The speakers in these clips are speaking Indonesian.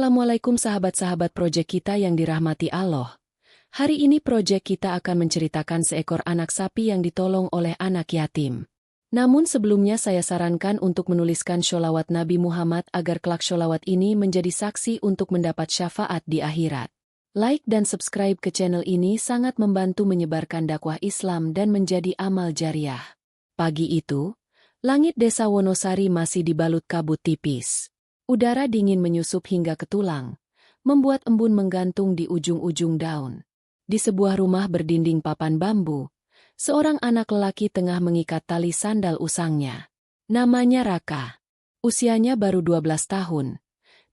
Assalamualaikum sahabat-sahabat project kita yang dirahmati Allah. Hari ini project kita akan menceritakan seekor anak sapi yang ditolong oleh anak yatim. Namun sebelumnya saya sarankan untuk menuliskan sholawat Nabi Muhammad agar kelak sholawat ini menjadi saksi untuk mendapat syafaat di akhirat. Like dan subscribe ke channel ini sangat membantu menyebarkan dakwah Islam dan menjadi amal jariah. Pagi itu, langit desa Wonosari masih dibalut kabut tipis. Udara dingin menyusup hingga ke tulang, membuat embun menggantung di ujung-ujung daun. Di sebuah rumah berdinding papan bambu, seorang anak lelaki tengah mengikat tali sandal usangnya. Namanya Raka. Usianya baru 12 tahun,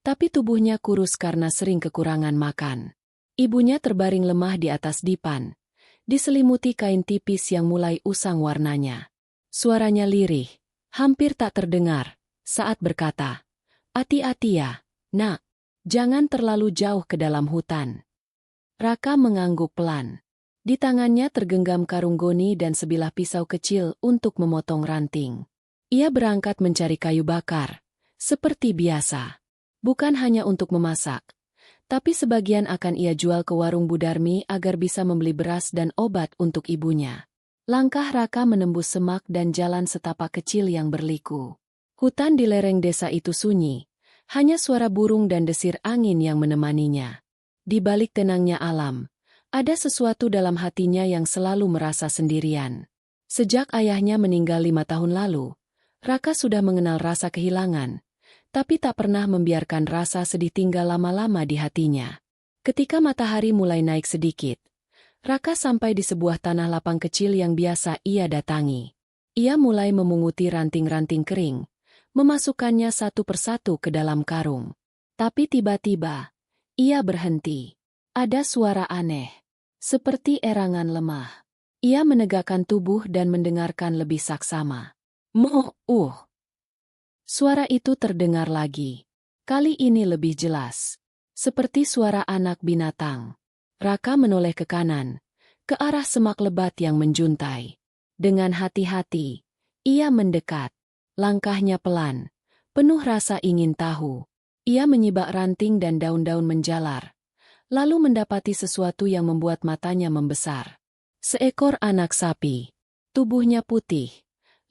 tapi tubuhnya kurus karena sering kekurangan makan. Ibunya terbaring lemah di atas dipan, diselimuti kain tipis yang mulai usang warnanya. Suaranya lirih, hampir tak terdengar, saat berkata, "Hati-hati ya, nak. Jangan terlalu jauh ke dalam hutan." Raka mengangguk pelan. Di tangannya tergenggam karung goni dan sebilah pisau kecil untuk memotong ranting. Ia berangkat mencari kayu bakar, seperti biasa. Bukan hanya untuk memasak, tapi sebagian akan ia jual ke warung Budarmi agar bisa membeli beras dan obat untuk ibunya. Langkah Raka menembus semak dan jalan setapak kecil yang berliku. Hutan di lereng desa itu sunyi, hanya suara burung dan desir angin yang menemaninya. Di balik tenangnya alam, ada sesuatu dalam hatinya yang selalu merasa sendirian. Sejak ayahnya meninggal 5 tahun lalu, Raka sudah mengenal rasa kehilangan, tapi tak pernah membiarkan rasa sedih tinggal lama-lama di hatinya. Ketika matahari mulai naik sedikit, Raka sampai di sebuah tanah lapang kecil yang biasa ia datangi. Ia mulai memunguti ranting-ranting kering, memasukkannya satu persatu ke dalam karung. Tapi tiba-tiba, ia berhenti. Ada suara aneh, seperti erangan lemah. Ia menegakkan tubuh dan mendengarkan lebih saksama. Suara itu terdengar lagi. Kali ini lebih jelas. Seperti suara anak binatang. Raka menoleh ke kanan, ke arah semak lebat yang menjuntai. Dengan hati-hati, ia mendekat. Langkahnya pelan, penuh rasa ingin tahu. Ia menyibak ranting dan daun-daun menjalar, lalu mendapati sesuatu yang membuat matanya membesar. Seekor anak sapi. Tubuhnya putih,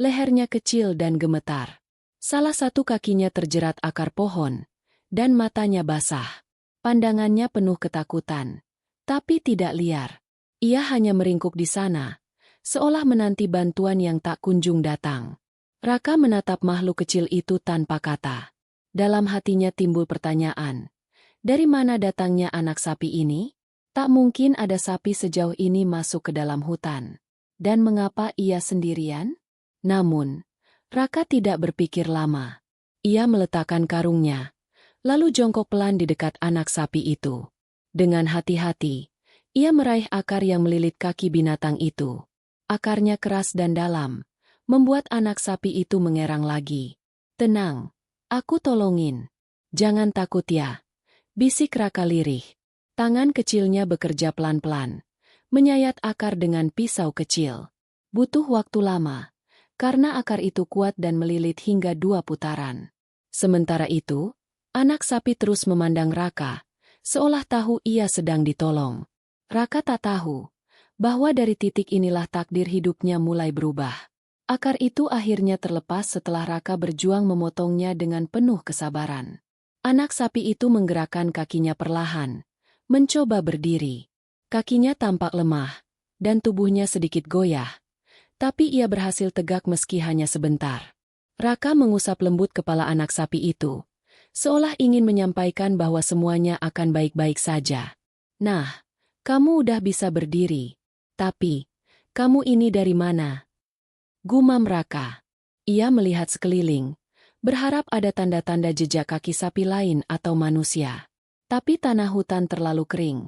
lehernya kecil dan gemetar. Salah satu kakinya terjerat akar pohon, dan matanya basah. Pandangannya penuh ketakutan, tapi tidak liar. Ia hanya meringkuk di sana, seolah menanti bantuan yang tak kunjung datang. Raka menatap makhluk kecil itu tanpa kata. Dalam hatinya timbul pertanyaan. Dari mana datangnya anak sapi ini? Tak mungkin ada sapi sejauh ini masuk ke dalam hutan. Dan mengapa ia sendirian? Namun, Raka tidak berpikir lama. Ia meletakkan karungnya, lalu jongkok pelan di dekat anak sapi itu. Dengan hati-hati, ia meraih akar yang melilit kaki binatang itu. Akarnya keras dan dalam, membuat anak sapi itu mengerang lagi. "Tenang, aku tolongin. Jangan takut ya," bisik Raka lirih. Tangan kecilnya bekerja pelan-pelan, menyayat akar dengan pisau kecil. Butuh waktu lama, karena akar itu kuat dan melilit hingga 2 putaran. Sementara itu, anak sapi terus memandang Raka, seolah tahu ia sedang ditolong. Raka tak tahu bahwa dari titik inilah takdir hidupnya mulai berubah. Akar itu akhirnya terlepas setelah Raka berjuang memotongnya dengan penuh kesabaran. Anak sapi itu menggerakkan kakinya perlahan, mencoba berdiri. Kakinya tampak lemah, dan tubuhnya sedikit goyah. Tapi ia berhasil tegak meski hanya sebentar. Raka mengusap lembut kepala anak sapi itu, seolah ingin menyampaikan bahwa semuanya akan baik-baik saja. "Nah, kamu udah bisa berdiri. Tapi, kamu ini dari mana?" Gumam Raka. Ia melihat sekeliling, berharap ada tanda-tanda jejak kaki sapi lain atau manusia. Tapi tanah hutan terlalu kering,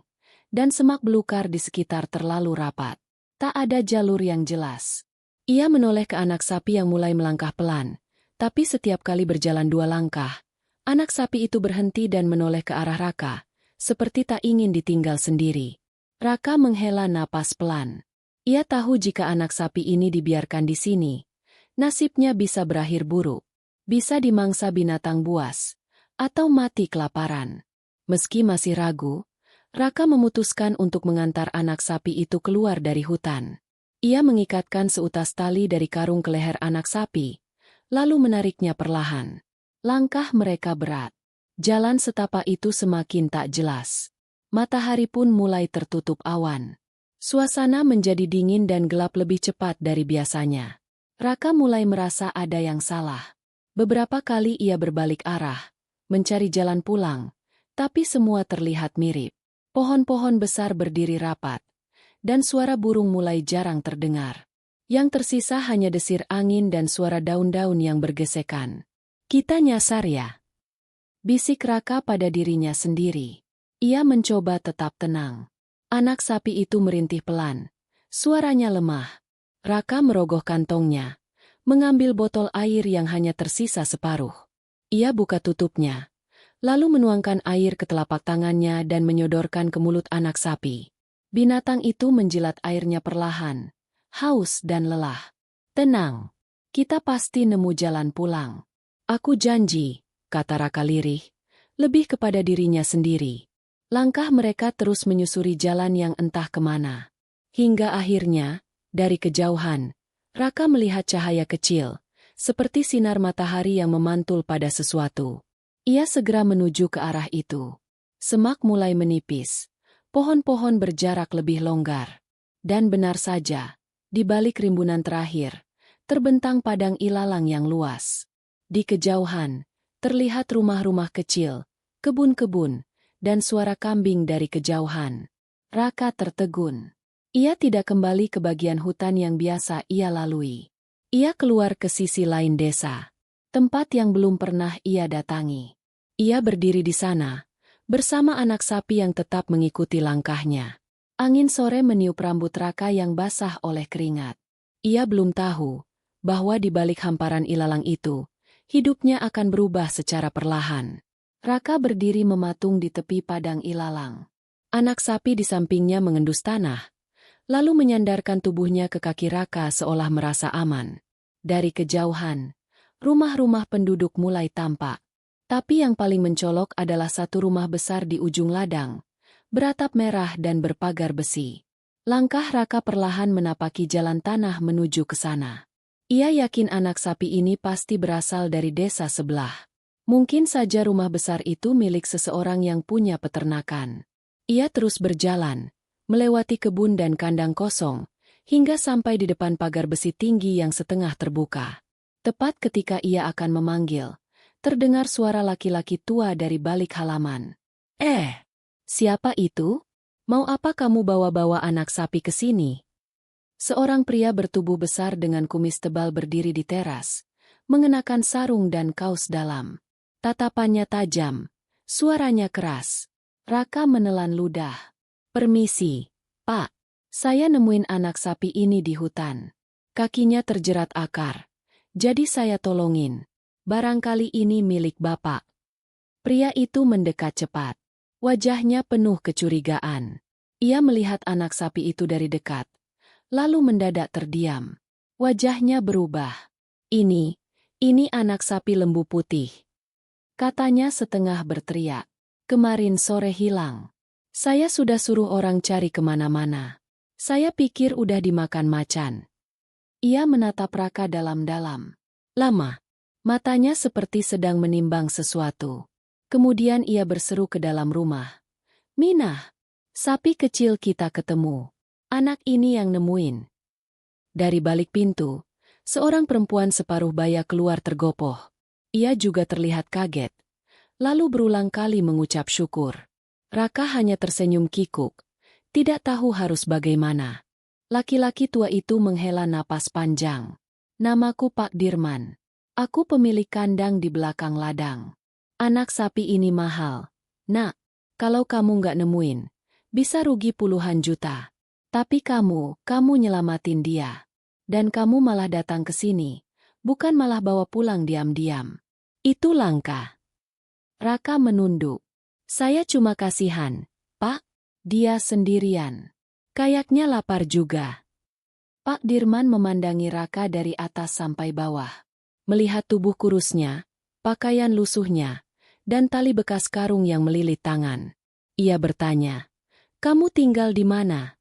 dan semak belukar di sekitar terlalu rapat. Tak ada jalur yang jelas. Ia menoleh ke anak sapi yang mulai melangkah pelan, tapi setiap kali berjalan 2 langkah, anak sapi itu berhenti dan menoleh ke arah Raka, seperti tak ingin ditinggal sendiri. Raka menghela napas pelan. Ia tahu jika anak sapi ini dibiarkan di sini, nasibnya bisa berakhir buruk. Bisa dimangsa binatang buas, atau mati kelaparan. Meski masih ragu, Raka memutuskan untuk mengantar anak sapi itu keluar dari hutan. Ia mengikatkan seutas tali dari karung ke leher anak sapi, lalu menariknya perlahan. Langkah mereka berat. Jalan setapak itu semakin tak jelas. Matahari pun mulai tertutup awan. Suasana menjadi dingin dan gelap lebih cepat dari biasanya. Raka mulai merasa ada yang salah. Beberapa kali ia berbalik arah, mencari jalan pulang, tapi semua terlihat mirip. Pohon-pohon besar berdiri rapat, dan suara burung mulai jarang terdengar. Yang tersisa hanya desir angin dan suara daun-daun yang bergesekan. Kita nyasar ya? Bisik Raka pada dirinya sendiri. Ia mencoba tetap tenang. Anak sapi itu merintih pelan. Suaranya lemah. Raka merogoh kantongnya, mengambil botol air yang hanya tersisa separuh. Ia buka tutupnya, lalu menuangkan air ke telapak tangannya dan menyodorkan ke mulut anak sapi. Binatang itu menjilat airnya perlahan, haus dan lelah. Tenang, kita pasti nemu jalan pulang. Aku janji, kata Raka lirih, lebih kepada dirinya sendiri. Langkah mereka terus menyusuri jalan yang entah kemana. Hingga akhirnya, dari kejauhan, Raka melihat cahaya kecil, seperti sinar matahari yang memantul pada sesuatu. Ia segera menuju ke arah itu. Semak mulai menipis. Pohon-pohon berjarak lebih longgar. Dan benar saja, di balik rimbunan terakhir, terbentang padang ilalang yang luas. Di kejauhan, terlihat rumah-rumah kecil, kebun-kebun, dan suara kambing dari kejauhan. Raka tertegun. Ia tidak kembali ke bagian hutan yang biasa ia lalui. Ia keluar ke sisi lain desa, tempat yang belum pernah ia datangi. Ia berdiri di sana, bersama anak sapi yang tetap mengikuti langkahnya. Angin sore meniup rambut Raka yang basah oleh keringat. Ia belum tahu bahwa di balik hamparan ilalang itu, hidupnya akan berubah secara perlahan. Raka berdiri mematung di tepi padang ilalang. Anak sapi di sampingnya mengendus tanah, lalu menyandarkan tubuhnya ke kaki Raka seolah merasa aman. Dari kejauhan, rumah-rumah penduduk mulai tampak. Tapi yang paling mencolok adalah satu rumah besar di ujung ladang, beratap merah dan berpagar besi. Langkah Raka perlahan menapaki jalan tanah menuju ke sana. Ia yakin anak sapi ini pasti berasal dari desa sebelah. Mungkin saja rumah besar itu milik seseorang yang punya peternakan. Ia terus berjalan, melewati kebun dan kandang kosong, hingga sampai di depan pagar besi tinggi yang setengah terbuka. Tepat ketika ia akan memanggil, terdengar suara laki-laki tua dari balik halaman. Siapa itu? Mau apa kamu bawa-bawa anak sapi ke sini? Seorang pria bertubuh besar dengan kumis tebal berdiri di teras, mengenakan sarung dan kaos dalam. Tatapannya tajam, suaranya keras. Raka menelan ludah. Permisi, Pak. Saya nemuin anak sapi ini di hutan. Kakinya terjerat akar. Jadi saya tolongin. Barangkali ini milik Bapak. Pria itu mendekat cepat. Wajahnya penuh kecurigaan. Ia melihat anak sapi itu dari dekat, lalu mendadak terdiam. Wajahnya berubah. Ini anak sapi lembu putih. Katanya setengah berteriak. Kemarin sore hilang. Saya sudah suruh orang cari kemana-mana. Saya pikir udah dimakan macan. Ia menatap Raka dalam-dalam. Lama. Matanya seperti sedang menimbang sesuatu. Kemudian ia berseru ke dalam rumah. Minah, sapi kecil kita ketemu. Anak ini yang nemuin. Dari balik pintu, seorang perempuan separuh baya keluar tergopoh. Ia juga terlihat kaget. Lalu berulang kali mengucap syukur. Raka hanya tersenyum kikuk. Tidak tahu harus bagaimana. Laki-laki tua itu menghela napas panjang. Namaku Pak Dirman. Aku pemilik kandang di belakang ladang. Anak sapi ini mahal. Nak, kalau kamu nggak nemuin, bisa rugi puluhan juta. Tapi kamu nyelamatin dia. Dan kamu malah datang ke sini, bukan malah bawa pulang diam-diam. Itu langka. Raka menunduk. Saya cuma kasihan, Pak. Dia sendirian. Kayaknya lapar juga. Pak Dirman memandangi Raka dari atas sampai bawah. Melihat tubuh kurusnya, pakaian lusuhnya, dan tali bekas karung yang melilit tangan. Ia bertanya, "Kamu tinggal di mana?"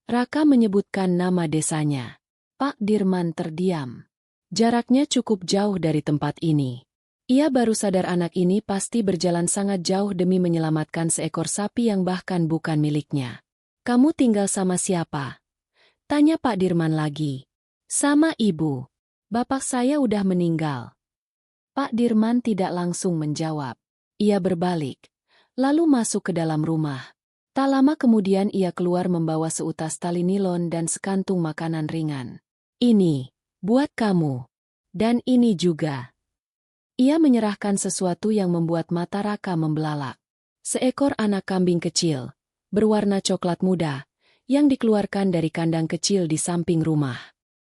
Raka menyebutkan nama desanya. Pak Dirman terdiam. Jaraknya cukup jauh dari tempat ini. Ia baru sadar anak ini pasti berjalan sangat jauh demi menyelamatkan seekor sapi yang bahkan bukan miliknya. "Kamu tinggal sama siapa?" tanya Pak Dirman lagi. "Sama ibu. Bapak saya udah meninggal." Pak Dirman tidak langsung menjawab. Ia berbalik, lalu masuk ke dalam rumah. Tak lama kemudian ia keluar membawa seutas tali nilon dan sekantung makanan ringan. "Ini, buat kamu. Dan ini juga." Ia menyerahkan sesuatu yang membuat mata Raka membelalak. Seekor anak kambing kecil, berwarna coklat muda, yang dikeluarkan dari kandang kecil di samping rumah.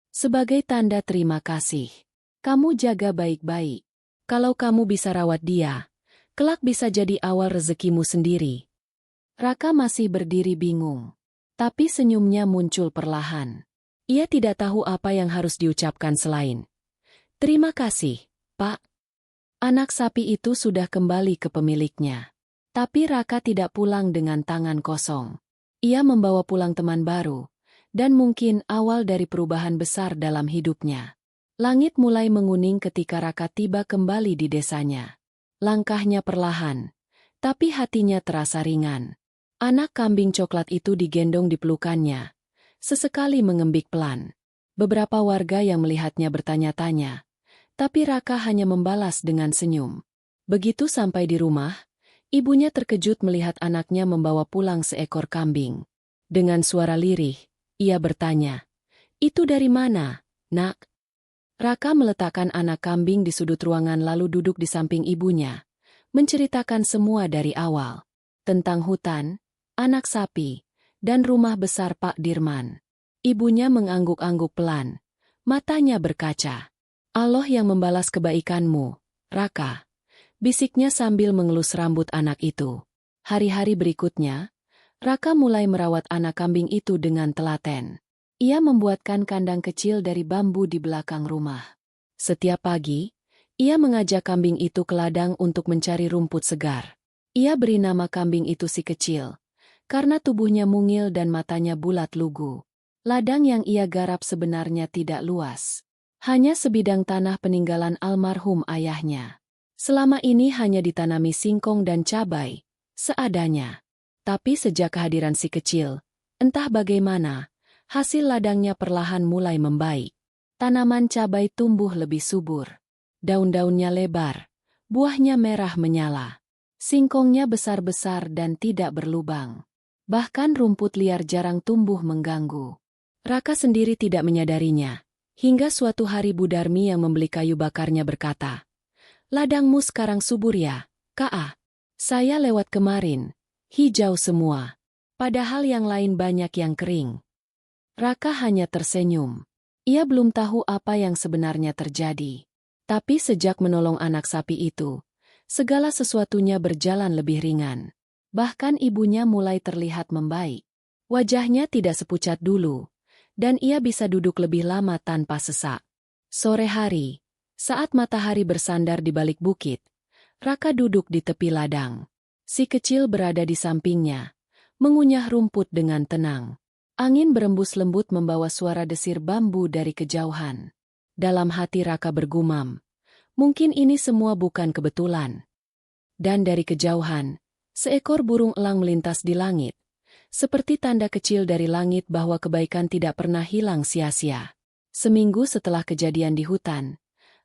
Sebagai tanda terima kasih. "Kamu jaga baik-baik. Kalau kamu bisa rawat dia, kelak bisa jadi awal rezekimu sendiri." Raka masih berdiri bingung. Tapi senyumnya muncul perlahan. Ia tidak tahu apa yang harus diucapkan selain, "Terima kasih, Pak." Anak sapi itu sudah kembali ke pemiliknya. Tapi Raka tidak pulang dengan tangan kosong. Ia membawa pulang teman baru, dan mungkin awal dari perubahan besar dalam hidupnya. Langit mulai menguning ketika Raka tiba kembali di desanya. Langkahnya perlahan, tapi hatinya terasa ringan. Anak kambing coklat itu digendong di pelukannya. Sesekali mengembik pelan. Beberapa warga yang melihatnya bertanya-tanya, tapi Raka hanya membalas dengan senyum. Begitu sampai di rumah, ibunya terkejut melihat anaknya membawa pulang seekor kambing. Dengan suara lirih, ia bertanya, "Itu dari mana, Nak?" Raka meletakkan anak kambing di sudut ruangan lalu duduk di samping ibunya, menceritakan semua dari awal. Tentang hutan, anak sapi, dan rumah besar Pak Dirman. Ibunya mengangguk-angguk pelan, matanya berkaca. "Allah yang membalas kebaikanmu, Raka," bisiknya sambil mengelus rambut anak itu. Hari-hari berikutnya, Raka mulai merawat anak kambing itu dengan telaten. Ia membuatkan kandang kecil dari bambu di belakang rumah. Setiap pagi, ia mengajak kambing itu ke ladang untuk mencari rumput segar. Ia beri nama kambing itu si kecil, karena tubuhnya mungil dan matanya bulat lugu. Ladang yang ia garap sebenarnya tidak luas. Hanya sebidang tanah peninggalan almarhum ayahnya. Selama ini hanya ditanami singkong dan cabai, seadanya. Tapi sejak kehadiran si kecil, entah bagaimana, hasil ladangnya perlahan mulai membaik. Tanaman cabai tumbuh lebih subur. Daun-daunnya lebar, buahnya merah menyala. Singkongnya besar-besar dan tidak berlubang. Bahkan rumput liar jarang tumbuh mengganggu. Raka sendiri tidak menyadarinya. Hingga suatu hari Bu Darmi yang membeli kayu bakarnya berkata, "Ladangmu sekarang subur ya, Kak? Saya lewat kemarin, hijau semua. Padahal yang lain banyak yang kering." Raka hanya tersenyum. Ia belum tahu apa yang sebenarnya terjadi. Tapi sejak menolong anak sapi itu, segala sesuatunya berjalan lebih ringan. Bahkan ibunya mulai terlihat membaik. Wajahnya tidak sepucat dulu, dan ia bisa duduk lebih lama tanpa sesak. Sore hari, saat matahari bersandar di balik bukit, Raka duduk di tepi ladang. Si kecil berada di sampingnya, mengunyah rumput dengan tenang. Angin berembus lembut membawa suara desir bambu dari kejauhan. Dalam hati Raka bergumam, mungkin ini semua bukan kebetulan. Dan dari kejauhan, seekor burung elang melintas di langit, seperti tanda kecil dari langit bahwa kebaikan tidak pernah hilang sia-sia. Seminggu setelah kejadian di hutan,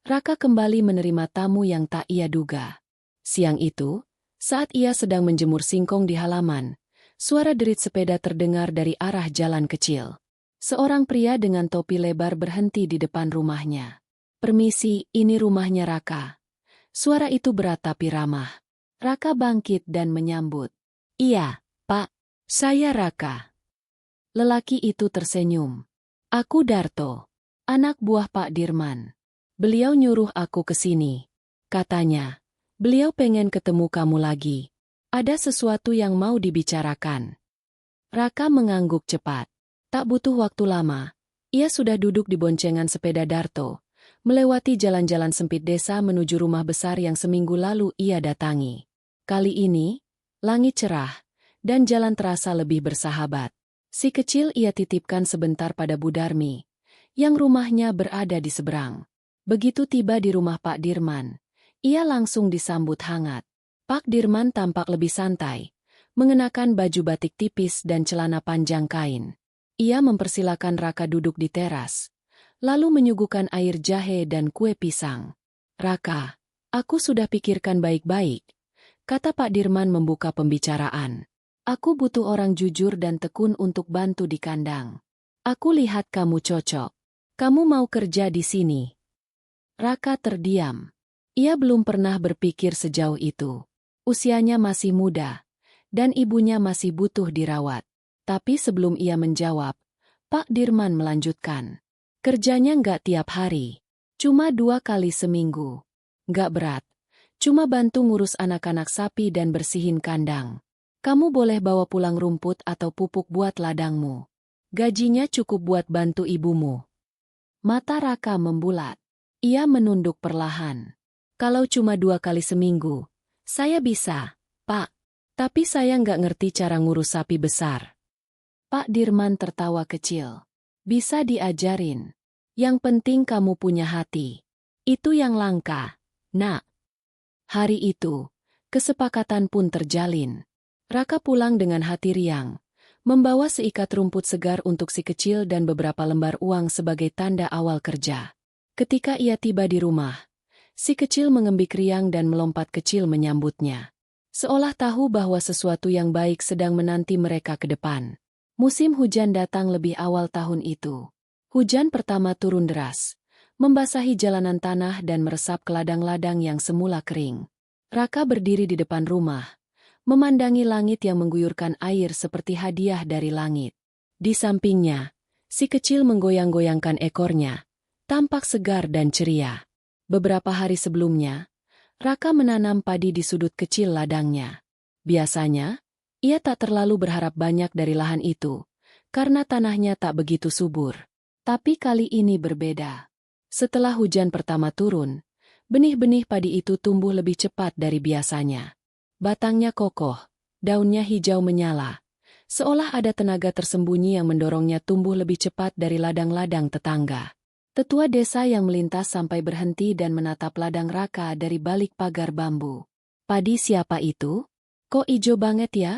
Raka kembali menerima tamu yang tak ia duga. Siang itu, saat ia sedang menjemur singkong di halaman, suara derit sepeda terdengar dari arah jalan kecil. Seorang pria dengan topi lebar berhenti di depan rumahnya. "Permisi, ini rumahnya Raka." Suara itu berat tapi ramah. Raka bangkit dan menyambut. "Iya, Pak. Saya Raka." Lelaki itu tersenyum. "Aku Darto, anak buah Pak Dirman. Beliau nyuruh aku ke sini. Katanya, beliau pengen ketemu kamu lagi. Ada sesuatu yang mau dibicarakan." Raka mengangguk cepat. Tak butuh waktu lama, ia sudah duduk di boncengan sepeda Darto, melewati jalan-jalan sempit desa menuju rumah besar yang seminggu lalu ia datangi. Kali ini, langit cerah, dan jalan terasa lebih bersahabat. Si kecil ia titipkan sebentar pada Bu Darmi, yang rumahnya berada di seberang. Begitu tiba di rumah Pak Dirman, ia langsung disambut hangat. Pak Dirman tampak lebih santai, mengenakan baju batik tipis dan celana panjang kain. Ia mempersilakan Raka duduk di teras, lalu menyuguhkan air jahe dan kue pisang. "Raka, aku sudah pikirkan baik-baik," kata Pak Dirman membuka pembicaraan. "Aku butuh orang jujur dan tekun untuk bantu di kandang. Aku lihat kamu cocok. Kamu mau kerja di sini?" Raka terdiam. Ia belum pernah berpikir sejauh itu. Usianya masih muda, dan ibunya masih butuh dirawat. Tapi sebelum ia menjawab, Pak Dirman melanjutkan. "Kerjanya nggak tiap hari. Cuma 2 kali seminggu. Nggak berat. Cuma bantu ngurus anak-anak sapi dan bersihin kandang. Kamu boleh bawa pulang rumput atau pupuk buat ladangmu. Gajinya cukup buat bantu ibumu." Mata Raka membulat. Ia menunduk perlahan. "Kalau cuma 2 kali seminggu, saya bisa, Pak. Tapi saya nggak ngerti cara ngurus sapi besar." Pak Dirman tertawa kecil. "Bisa diajarin. Yang penting kamu punya hati. Itu yang langka, Nak." Hari itu, kesepakatan pun terjalin. Raka pulang dengan hati riang, membawa seikat rumput segar untuk si kecil dan beberapa lembar uang sebagai tanda awal kerja. Ketika ia tiba di rumah, si kecil mengembik riang dan melompat kecil menyambutnya. Seolah tahu bahwa sesuatu yang baik sedang menanti mereka ke depan. Musim hujan datang lebih awal tahun itu. Hujan pertama turun deras, membasahi jalanan tanah dan meresap ke ladang-ladang yang semula kering. Raka berdiri di depan rumah, memandangi langit yang mengguyurkan air seperti hadiah dari langit. Di sampingnya, si kecil menggoyang-goyangkan ekornya, tampak segar dan ceria. Beberapa hari sebelumnya, Raka menanam padi di sudut kecil ladangnya. Biasanya, ia tak terlalu berharap banyak dari lahan itu, karena tanahnya tak begitu subur. Tapi kali ini berbeda. Setelah hujan pertama turun, benih-benih padi itu tumbuh lebih cepat dari biasanya. Batangnya kokoh, daunnya hijau menyala, seolah ada tenaga tersembunyi yang mendorongnya tumbuh lebih cepat dari ladang-ladang tetangga. Tetua desa yang melintas sampai berhenti dan menatap ladang Raka dari balik pagar bambu. "Padi siapa itu? Kok ijo banget ya?"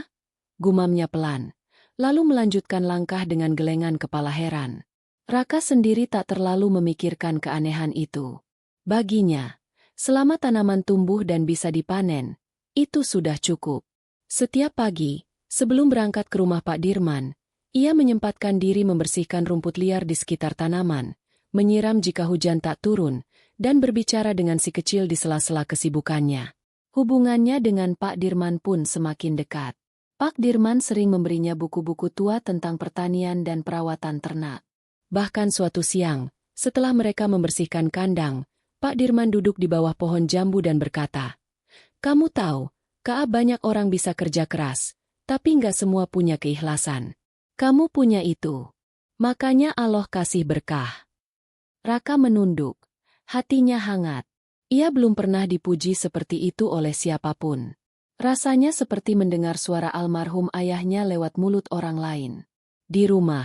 gumamnya pelan, lalu melanjutkan langkah dengan gelengan kepala heran. Raka sendiri tak terlalu memikirkan keanehan itu. Baginya, selama tanaman tumbuh dan bisa dipanen, itu sudah cukup. Setiap pagi, sebelum berangkat ke rumah Pak Dirman, ia menyempatkan diri membersihkan rumput liar di sekitar tanaman, menyiram jika hujan tak turun, dan berbicara dengan si kecil di sela-sela kesibukannya. Hubungannya dengan Pak Dirman pun semakin dekat. Pak Dirman sering memberinya buku-buku tua tentang pertanian dan perawatan ternak. Bahkan suatu siang, setelah mereka membersihkan kandang, Pak Dirman duduk di bawah pohon jambu dan berkata, "Kamu tahu, Kak, banyak orang bisa kerja keras, tapi nggak semua punya keikhlasan. Kamu punya itu. Makanya Allah kasih berkah." Raka menunduk, hatinya hangat. Ia belum pernah dipuji seperti itu oleh siapapun. Rasanya seperti mendengar suara almarhum ayahnya lewat mulut orang lain. Di rumah,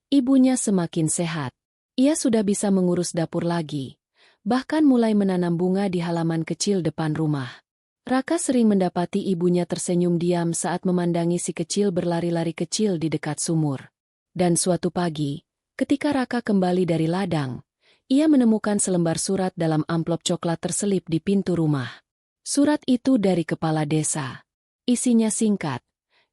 ibunya semakin sehat. Ia sudah bisa mengurus dapur lagi, bahkan mulai menanam bunga di halaman kecil depan rumah. Raka sering mendapati ibunya tersenyum diam saat memandangi si kecil berlari-lari kecil di dekat sumur. Dan suatu pagi, ketika Raka kembali dari ladang, ia menemukan selembar surat dalam amplop coklat terselip di pintu rumah. Surat itu dari kepala desa. Isinya singkat,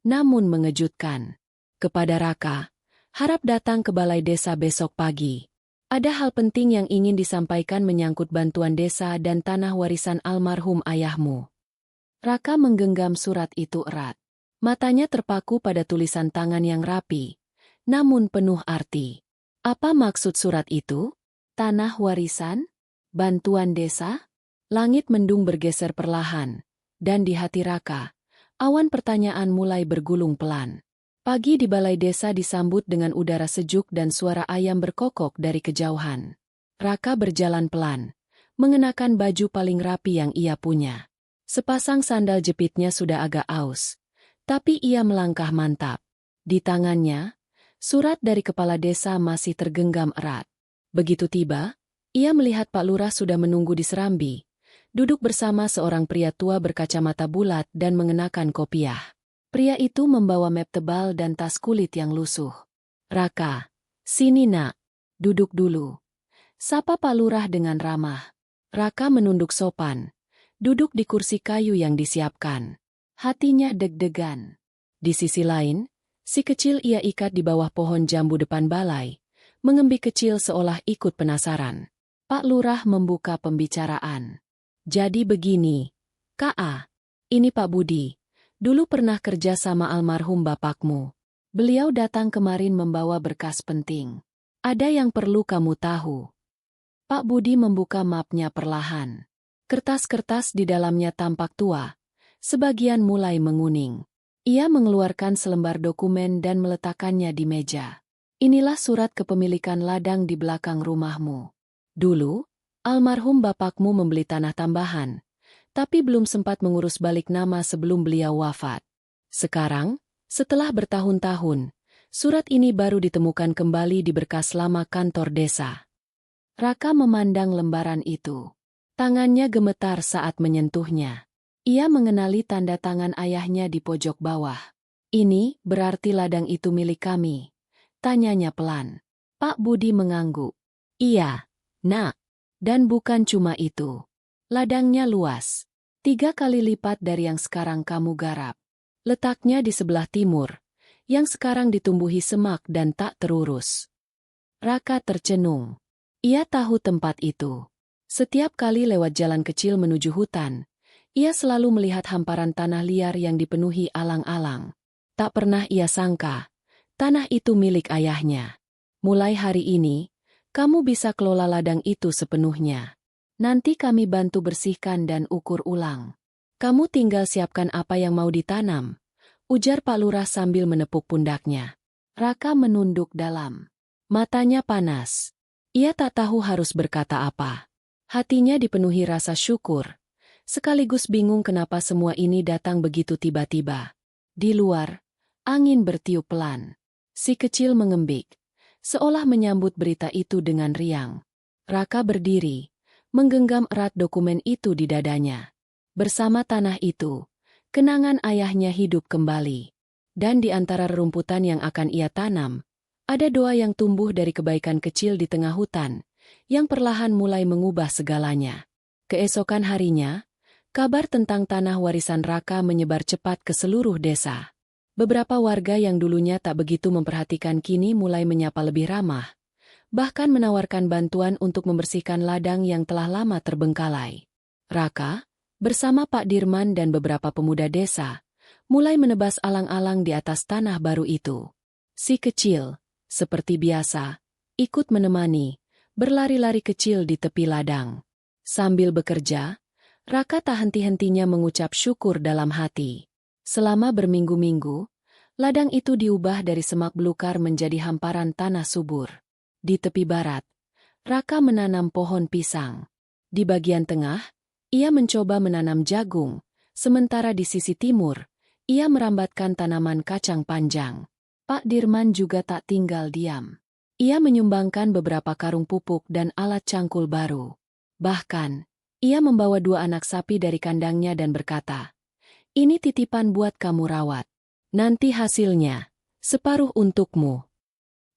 namun mengejutkan. Kepada Raka, harap datang ke balai desa besok pagi. Ada hal penting yang ingin disampaikan menyangkut bantuan desa dan tanah warisan almarhum ayahmu. Raka menggenggam surat itu erat. Matanya terpaku pada tulisan tangan yang rapi, namun penuh arti. Apa maksud surat itu? Tanah warisan? Bantuan desa? Langit mendung bergeser perlahan, dan di hati Raka, awan pertanyaan mulai bergulung pelan. Pagi di balai desa disambut dengan udara sejuk dan suara ayam berkokok dari kejauhan. Raka berjalan pelan, mengenakan baju paling rapi yang ia punya. Sepasang sandal jepitnya sudah agak aus, tapi ia melangkah mantap. Di tangannya, surat dari kepala desa masih tergenggam erat. Begitu tiba, ia melihat Pak Lurah sudah menunggu di serambi, duduk bersama seorang pria tua berkacamata bulat dan mengenakan kopiah. Pria itu membawa map tebal dan tas kulit yang lusuh. "Raka, sini nak, duduk dulu," sapa Pak Lurah dengan ramah. Raka menunduk sopan, duduk di kursi kayu yang disiapkan. Hatinya deg-degan. Di sisi lain, si kecil ia ikat di bawah pohon jambu depan balai, mengembik kecil seolah ikut penasaran. Pak Lurah membuka pembicaraan. "Jadi begini, Kak, ini Pak Budi. Dulu pernah kerja sama almarhum bapakmu. Beliau datang kemarin membawa berkas penting. Ada yang perlu kamu tahu." Pak Budi membuka mapnya perlahan. Kertas-kertas di dalamnya tampak tua, sebagian mulai menguning. Ia mengeluarkan selembar dokumen dan meletakkannya di meja. "Inilah surat kepemilikan ladang di belakang rumahmu. Dulu, almarhum bapakmu membeli tanah tambahan, tapi belum sempat mengurus balik nama sebelum beliau wafat. Sekarang, setelah bertahun-tahun, surat ini baru ditemukan kembali di berkas lama kantor desa." Raka memandang lembaran itu. Tangannya gemetar saat menyentuhnya. Ia mengenali tanda tangan ayahnya di pojok bawah. "Ini berarti ladang itu milik kami?" tanyanya pelan. Pak Budi mengangguk. "Iya, nak. Dan bukan cuma itu. Ladangnya luas. 3 kali lipat dari yang sekarang kamu garap. Letaknya di sebelah timur, yang sekarang ditumbuhi semak dan tak terurus." Raka tercenung. Ia tahu tempat itu. Setiap kali lewat jalan kecil menuju hutan, ia selalu melihat hamparan tanah liar yang dipenuhi alang-alang. Tak pernah ia sangka, tanah itu milik ayahnya. "Mulai hari ini, kamu bisa kelola ladang itu sepenuhnya. Nanti kami bantu bersihkan dan ukur ulang. Kamu tinggal siapkan apa yang mau ditanam," ujar Pak Lurah sambil menepuk pundaknya. Raka menunduk dalam. Matanya panas. Ia tak tahu harus berkata apa. Hatinya dipenuhi rasa syukur, sekaligus bingung kenapa semua ini datang begitu tiba-tiba. Di luar, angin bertiup pelan. Si kecil mengembik, seolah menyambut berita itu dengan riang. Raka berdiri, menggenggam erat dokumen itu di dadanya. Bersama tanah itu, kenangan ayahnya hidup kembali. Dan di antara rerumputan yang akan ia tanam, ada doa yang tumbuh dari kebaikan kecil di tengah hutan, yang perlahan mulai mengubah segalanya. Keesokan harinya, kabar tentang tanah warisan Raka menyebar cepat ke seluruh desa. Beberapa warga yang dulunya tak begitu memperhatikan kini mulai menyapa lebih ramah, bahkan menawarkan bantuan untuk membersihkan ladang yang telah lama terbengkalai. Raka, bersama Pak Dirman dan beberapa pemuda desa, mulai menebas alang-alang di atas tanah baru itu. Si kecil, seperti biasa, ikut menemani, berlari-lari kecil di tepi ladang. Sambil bekerja, Raka tak henti-hentinya mengucap syukur dalam hati. Selama berminggu-minggu, ladang itu diubah dari semak belukar menjadi hamparan tanah subur. Di tepi barat, Raka menanam pohon pisang. Di bagian tengah, ia mencoba menanam jagung, sementara di sisi timur, ia merambatkan tanaman kacang panjang. Pak Dirman juga tak tinggal diam. Ia menyumbangkan beberapa karung pupuk dan alat cangkul baru. Bahkan, ia membawa 2 anak sapi dari kandangnya dan berkata, "Ini titipan buat kamu rawat. Nanti hasilnya, separuh untukmu."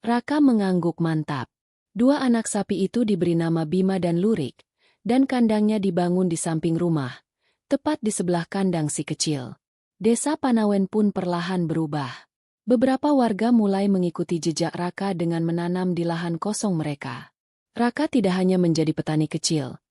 Raka mengangguk mantap. 2 anak sapi itu diberi nama Bima dan Lurik, dan kandangnya dibangun di samping rumah, tepat di sebelah kandang si kecil. Desa Panawen pun perlahan berubah. Beberapa warga mulai mengikuti jejak Raka dengan menanam di lahan kosong mereka. Raka tidak hanya menjadi petani kecil,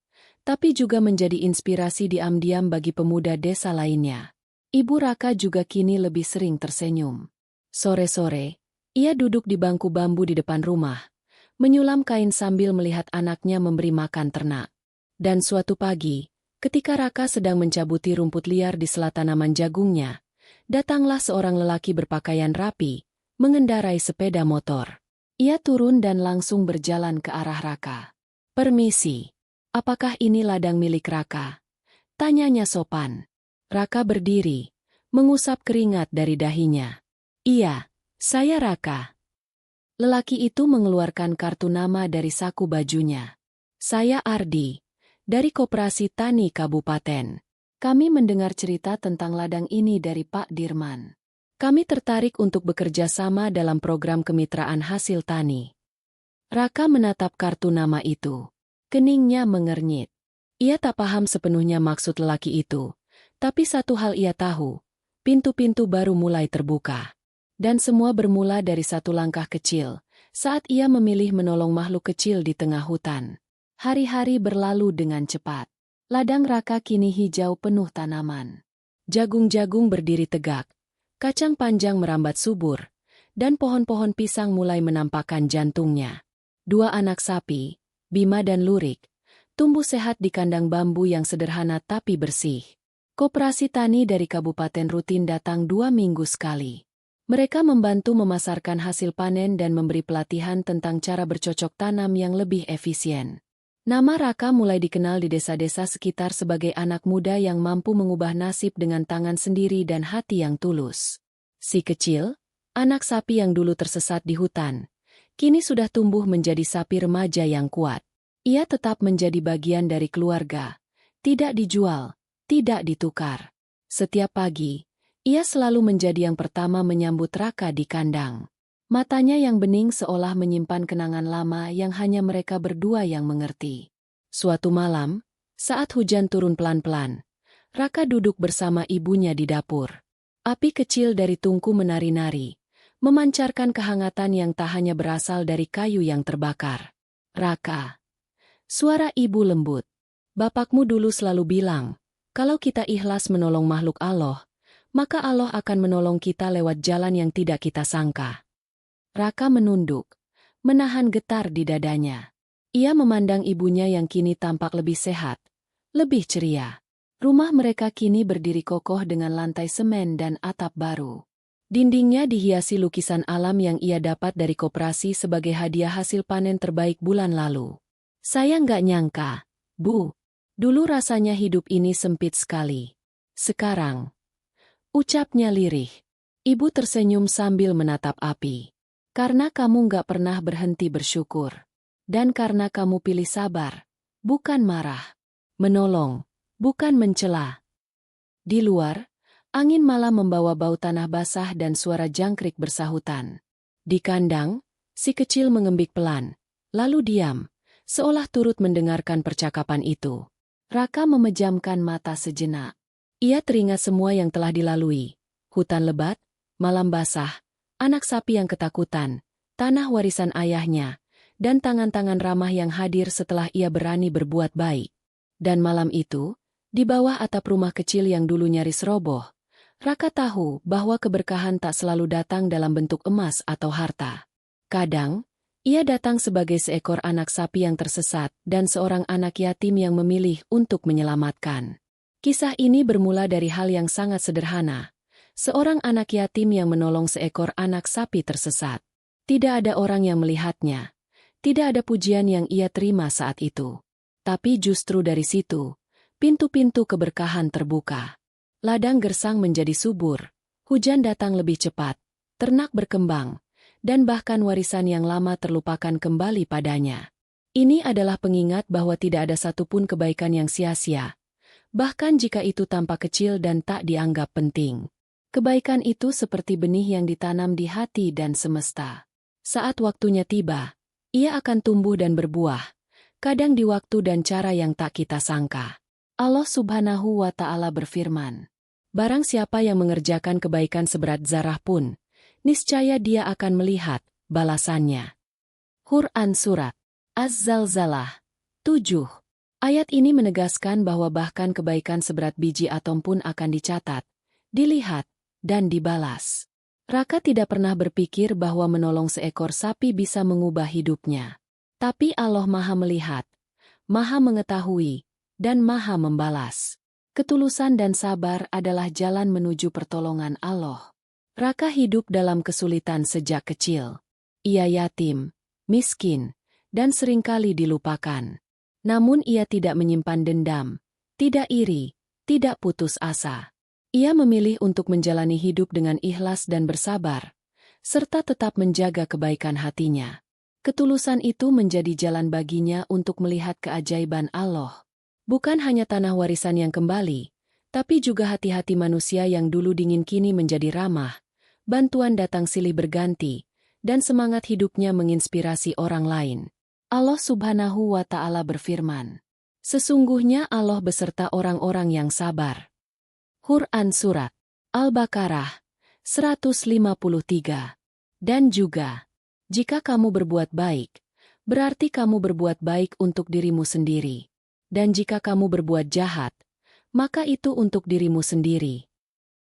tapi juga menjadi inspirasi diam-diam bagi pemuda desa lainnya. Ibu Raka juga kini lebih sering tersenyum. Sore-sore, ia duduk di bangku bambu di depan rumah, menyulam kain sambil melihat anaknya memberi makan ternak. Dan suatu pagi, ketika Raka sedang mencabuti rumput liar di sela tanaman jagungnya, datanglah seorang lelaki berpakaian rapi, mengendarai sepeda motor. Ia turun dan langsung berjalan ke arah Raka. Permisi. Apakah ini ladang milik Raka? Tanyanya sopan. Raka berdiri, mengusap keringat dari dahinya. Iya, saya Raka. Lelaki itu mengeluarkan kartu nama dari saku bajunya. Saya Ardi, dari Koperasi Tani Kabupaten. Kami mendengar cerita tentang ladang ini dari Pak Dirman. Kami tertarik untuk bekerja sama dalam program kemitraan hasil tani. Raka menatap kartu nama itu. Keningnya mengernyit. Ia tak paham sepenuhnya maksud lelaki itu. Tapi satu hal ia tahu, pintu-pintu baru mulai terbuka. Dan semua bermula dari satu langkah kecil, saat ia memilih menolong makhluk kecil di tengah hutan. Hari-hari berlalu dengan cepat. Ladang Raka kini hijau penuh tanaman. Jagung-jagung berdiri tegak, kacang panjang merambat subur, dan pohon-pohon pisang mulai menampakkan jantungnya. 2 anak sapi, Bima dan Lurik, tumbuh sehat di kandang bambu yang sederhana tapi bersih. Koperasi tani dari kabupaten rutin datang 2 minggu sekali. Mereka membantu memasarkan hasil panen dan memberi pelatihan tentang cara bercocok tanam yang lebih efisien. Nama Raka mulai dikenal di desa-desa sekitar sebagai anak muda yang mampu mengubah nasib dengan tangan sendiri dan hati yang tulus. Si kecil, anak sapi yang dulu tersesat di hutan, kini sudah tumbuh menjadi sapi remaja yang kuat. Ia tetap menjadi bagian dari keluarga, tidak dijual, tidak ditukar. Setiap pagi, ia selalu menjadi yang pertama menyambut Raka di kandang. Matanya yang bening seolah menyimpan kenangan lama yang hanya mereka berdua yang mengerti. Suatu malam, saat hujan turun pelan-pelan, Raka duduk bersama ibunya di dapur. Api kecil dari tungku menari-nari, memancarkan kehangatan yang tak hanya berasal dari kayu yang terbakar. Raka. Suara ibu lembut. Bapakmu dulu selalu bilang, kalau kita ikhlas menolong makhluk Allah, maka Allah akan menolong kita lewat jalan yang tidak kita sangka. Raka menunduk, menahan getar di dadanya. Ia memandang ibunya yang kini tampak lebih sehat, lebih ceria. Rumah mereka kini berdiri kokoh dengan lantai semen dan atap baru. Dindingnya dihiasi lukisan alam yang ia dapat dari koperasi sebagai hadiah hasil panen terbaik bulan lalu. Saya nggak nyangka, Bu. Dulu rasanya hidup ini sempit sekali. Sekarang, ucapnya lirih. Ibu tersenyum sambil menatap api. Karena kamu nggak pernah berhenti bersyukur. Dan karena kamu pilih sabar, bukan marah. Menolong, bukan mencela. Di luar, angin malam membawa bau tanah basah dan suara jangkrik bersahutan. Di kandang, si kecil mengembik pelan, lalu diam, seolah turut mendengarkan percakapan itu. Raka memejamkan mata sejenak. Ia teringat semua yang telah dilalui. Hutan lebat, malam basah, anak sapi yang ketakutan, tanah warisan ayahnya, dan tangan-tangan ramah yang hadir setelah ia berani berbuat baik. Dan malam itu, di bawah atap rumah kecil yang dulu nyaris roboh, Raka tahu bahwa keberkahan tak selalu datang dalam bentuk emas atau harta. Kadang, ia datang sebagai seekor anak sapi yang tersesat dan seorang anak yatim yang memilih untuk menyelamatkan. Kisah ini bermula dari hal yang sangat sederhana. Seorang anak yatim yang menolong seekor anak sapi tersesat. Tidak ada orang yang melihatnya. Tidak ada pujian yang ia terima saat itu. Tapi justru dari situ, pintu-pintu keberkahan terbuka. Ladang gersang menjadi subur, hujan datang lebih cepat, ternak berkembang, dan bahkan warisan yang lama terlupakan kembali padanya. Ini adalah pengingat bahwa tidak ada satupun kebaikan yang sia-sia, bahkan jika itu tampak kecil dan tak dianggap penting. Kebaikan itu seperti benih yang ditanam di hati dan semesta. Saat waktunya tiba, ia akan tumbuh dan berbuah, kadang di waktu dan cara yang tak kita sangka. Allah Subhanahu wa Ta'ala berfirman, barang siapa yang mengerjakan kebaikan seberat zarah pun, niscaya dia akan melihat balasannya. Quran Surat Az-Zalzalah 7. Ayat ini menegaskan bahwa bahkan kebaikan seberat biji atom pun akan dicatat, dilihat, dan dibalas. Raka tidak pernah berpikir bahwa menolong seekor sapi bisa mengubah hidupnya. Tapi Allah Maha melihat, Maha mengetahui, dan Maha membalas. Ketulusan dan sabar adalah jalan menuju pertolongan Allah. Raka hidup dalam kesulitan sejak kecil. Ia yatim, miskin, dan seringkali dilupakan. Namun ia tidak menyimpan dendam, tidak iri, tidak putus asa. Ia memilih untuk menjalani hidup dengan ikhlas dan bersabar, serta tetap menjaga kebaikan hatinya. Ketulusan itu menjadi jalan baginya untuk melihat keajaiban Allah. Bukan hanya tanah warisan yang kembali, tapi juga hati-hati manusia yang dulu dingin kini menjadi ramah, bantuan datang silih berganti, dan semangat hidupnya menginspirasi orang lain. Allah Subhanahu wa Ta'ala berfirman, "Sesungguhnya Allah beserta orang-orang yang sabar." Quran Surat Al-Baqarah 153. Dan juga, jika kamu berbuat baik, berarti kamu berbuat baik untuk dirimu sendiri. Dan jika kamu berbuat jahat, maka itu untuk dirimu sendiri.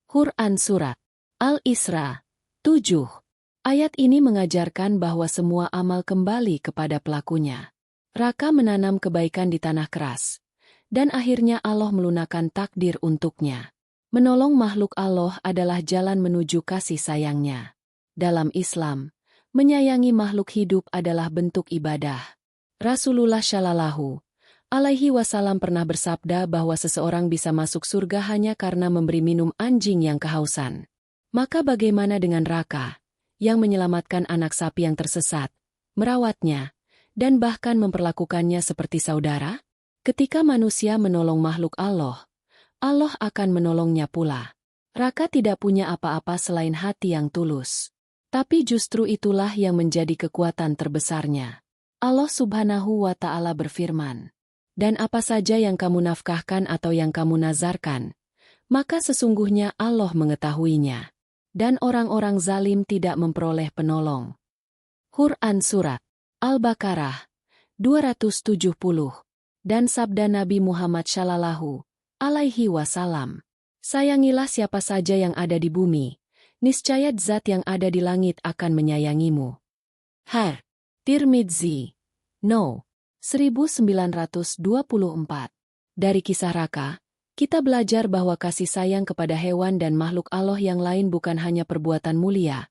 Quran Surat Al-Isra 7. Ayat ini mengajarkan bahwa semua amal kembali kepada pelakunya. Raka menanam kebaikan di tanah keras, dan akhirnya Allah melunakkan takdir untuknya. Menolong makhluk Allah adalah jalan menuju kasih sayangnya. Dalam Islam, menyayangi makhluk hidup adalah bentuk ibadah. Rasulullah Shallallahu Alaihi Wasallam pernah bersabda bahwa seseorang bisa masuk surga hanya karena memberi minum anjing yang kehausan. Maka bagaimana dengan Raka, yang menyelamatkan anak sapi yang tersesat, merawatnya, dan bahkan memperlakukannya seperti saudara? Ketika manusia menolong makhluk Allah, Allah akan menolongnya pula. Raka tidak punya apa-apa selain hati yang tulus. Tapi justru itulah yang menjadi kekuatan terbesarnya. Allah Subhanahu wa Ta'ala berfirman, "Dan apa saja yang kamu nafkahkan atau yang kamu nazarkan, maka sesungguhnya Allah mengetahuinya. Dan orang-orang zalim tidak memperoleh penolong." Quran Surat Al-Baqarah 270. Dan sabda Nabi Muhammad Shallallahu Alaihi Wasallam, "Sayangilah siapa saja yang ada di bumi, niscaya zat yang ada di langit akan menyayangimu." Tirmidzi, No. 1924. Dari kisah Raka, kita belajar bahwa kasih sayang kepada hewan dan makhluk Allah yang lain bukan hanya perbuatan mulia,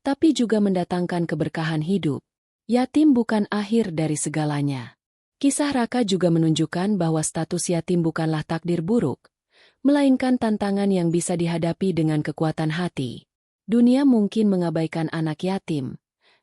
tapi juga mendatangkan keberkahan hidup. Yatim bukan akhir dari segalanya. Kisah Raka juga menunjukkan bahwa status yatim bukanlah takdir buruk, melainkan tantangan yang bisa dihadapi dengan kekuatan hati. Dunia mungkin mengabaikan anak yatim,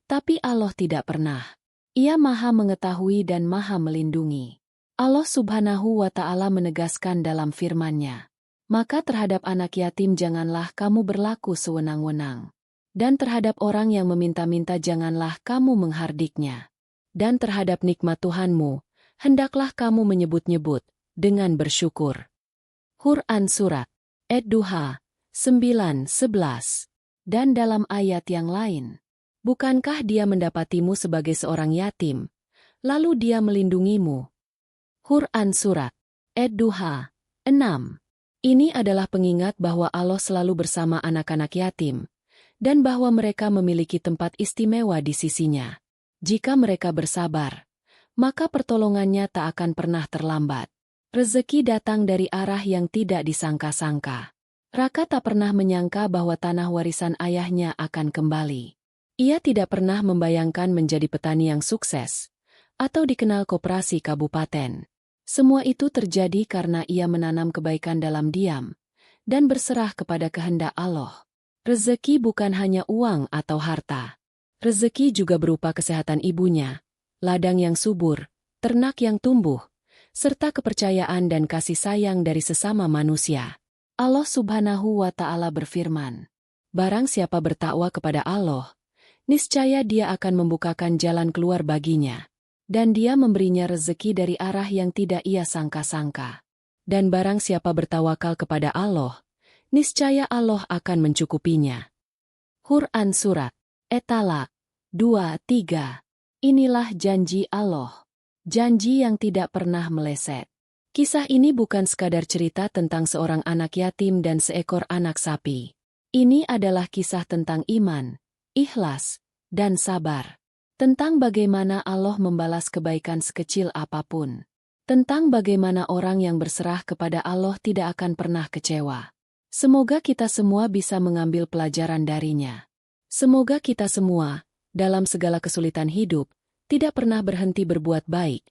tapi Allah tidak pernah. Ia Maha mengetahui dan Maha melindungi. Allah Subhanahu wa Ta'ala menegaskan dalam firman-Nya, "Maka terhadap anak yatim janganlah kamu berlaku sewenang-wenang. Dan terhadap orang yang meminta-minta janganlah kamu menghardiknya. Dan terhadap nikmat Tuhanmu, hendaklah kamu menyebut-nyebut dengan bersyukur." Quran Surat Ad-Duha 9:11. Dan dalam ayat yang lain, "Bukankah Dia mendapatimu sebagai seorang yatim, lalu Dia melindungimu?" Quran Surat Ad-Duha 6. Ini adalah pengingat bahwa Allah selalu bersama anak-anak yatim, dan bahwa mereka memiliki tempat istimewa di sisinya. Jika mereka bersabar, maka pertolongannya tak akan pernah terlambat. Rezeki datang dari arah yang tidak disangka-sangka. Raka tak pernah menyangka bahwa tanah warisan ayahnya akan kembali. Ia tidak pernah membayangkan menjadi petani yang sukses, atau dikenal koperasi kabupaten. Semua itu terjadi karena ia menanam kebaikan dalam diam, dan berserah kepada kehendak Allah. Rezeki bukan hanya uang atau harta. Rezeki juga berupa kesehatan ibunya, ladang yang subur, ternak yang tumbuh, serta kepercayaan dan kasih sayang dari sesama manusia. Allah Subhanahu wa Ta'ala berfirman, "Barang siapa bertakwa kepada Allah, niscaya Dia akan membukakan jalan keluar baginya, dan Dia memberinya rezeki dari arah yang tidak ia sangka-sangka. Dan barang siapa bertawakal kepada Allah, niscaya Allah akan mencukupinya." Quran Surat At-Talaq 2:3. Inilah janji Allah, janji yang tidak pernah meleset. Kisah ini bukan sekadar cerita tentang seorang anak yatim dan seekor anak sapi. Ini adalah kisah tentang iman, ikhlas, dan sabar. Tentang bagaimana Allah membalas kebaikan sekecil apapun. Tentang bagaimana orang yang berserah kepada Allah tidak akan pernah kecewa. Semoga kita semua bisa mengambil pelajaran darinya. Semoga kita semua, dalam segala kesulitan hidup, tidak pernah berhenti berbuat baik,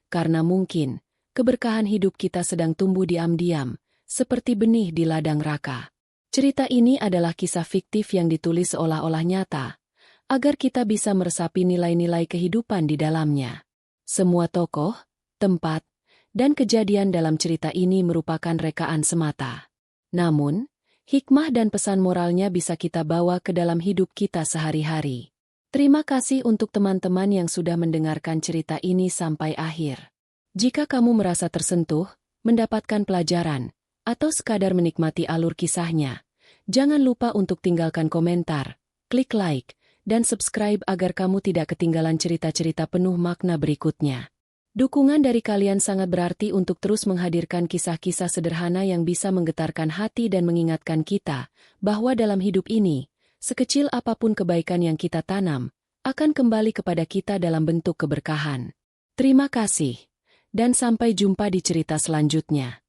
karena mungkin keberkahan hidup kita sedang tumbuh diam-diam, seperti benih di ladang Raka. Cerita ini adalah kisah fiktif yang ditulis seolah-olah nyata, agar kita bisa meresapi nilai-nilai kehidupan di dalamnya. Semua tokoh, tempat, dan kejadian dalam cerita ini merupakan rekaan semata. Namun, hikmah dan pesan moralnya bisa kita bawa ke dalam hidup kita sehari-hari. Terima kasih untuk teman-teman yang sudah mendengarkan cerita ini sampai akhir. Jika kamu merasa tersentuh, mendapatkan pelajaran, atau sekadar menikmati alur kisahnya, jangan lupa untuk tinggalkan komentar, klik like, dan subscribe agar kamu tidak ketinggalan cerita-cerita penuh makna berikutnya. Dukungan dari kalian sangat berarti untuk terus menghadirkan kisah-kisah sederhana yang bisa menggetarkan hati dan mengingatkan kita bahwa dalam hidup ini, sekecil apapun kebaikan yang kita tanam, akan kembali kepada kita dalam bentuk keberkahan. Terima kasih, dan sampai jumpa di cerita selanjutnya.